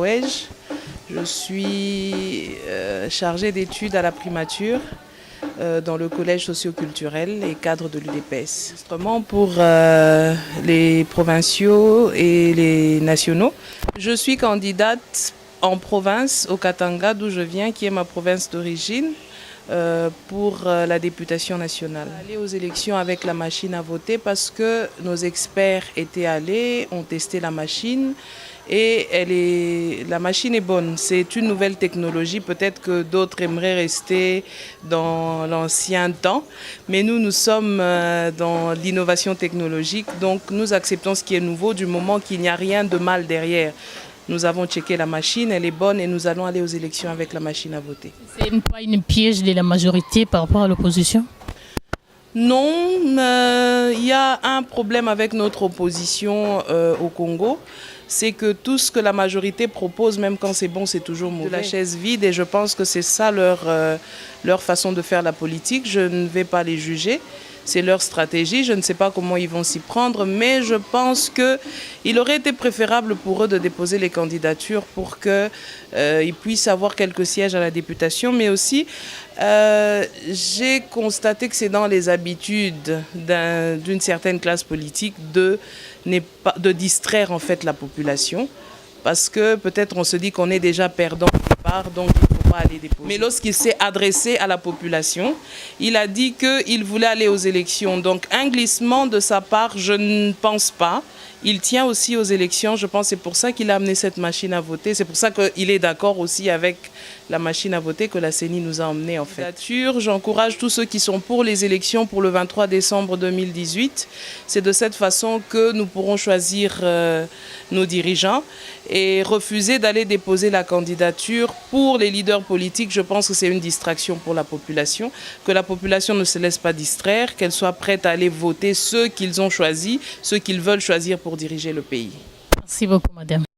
Noëj. Je suis chargée d'études à la primature dans le collège socio-culturel et cadre de l'UDPS. Autrement pour les provinciaux et les nationaux. Je suis candidate en province au Katanga d'où je viens, qui est ma province d'origine. Pour la députation nationale. Aller aux élections avec la machine à voter parce que nos experts étaient allés, ont testé la machine et la machine est bonne. C'est une nouvelle technologie, peut-être que d'autres aimeraient rester dans l'ancien temps, mais nous sommes dans l'innovation technologique, donc nous acceptons ce qui est nouveau du moment qu'il n'y a rien de mal derrière. Nous avons checké la machine, elle est bonne et nous allons aller aux élections avec la machine à voter. C'est pas une piège de la majorité par rapport à l'opposition? Non, il y a un problème avec notre opposition au Congo. C'est que tout ce que la majorité propose, même quand c'est bon, c'est toujours mauvais. De la chaise vide et je pense que c'est ça leur façon de faire la politique. Je ne vais pas les juger. C'est leur stratégie, je ne sais pas comment ils vont s'y prendre, mais je pense qu'il aurait été préférable pour eux de déposer les candidatures pour qu'ils puissent avoir quelques sièges à la députation, mais aussi j'ai constaté que c'est dans les habitudes d'une certaine classe politique de distraire en fait la population, parce que peut-être on se dit qu'on est déjà perdant au départ, donc il ne faut pas aller déposer. Mais lorsqu'il s'est adressé à la population, il a dit qu'il voulait aller aux élections. Donc un glissement de sa part, je ne pense pas. Il tient aussi aux élections, je pense, c'est pour ça qu'il a amené cette machine à voter. C'est pour ça qu'il est d'accord aussi avec la machine à voter que la CENI nous a emmené en fait. J'encourage tous ceux qui sont pour les élections pour le 23 décembre 2018. C'est de cette façon que nous pourrons choisir nos dirigeants et refuser d'aller déposer la candidature pour les leaders politiques. Je pense que c'est une distraction pour la population, que la population ne se laisse pas distraire, qu'elle soit prête à aller voter ceux qu'ils ont choisis, ceux qu'ils veulent choisir pour diriger le pays. Merci beaucoup, madame.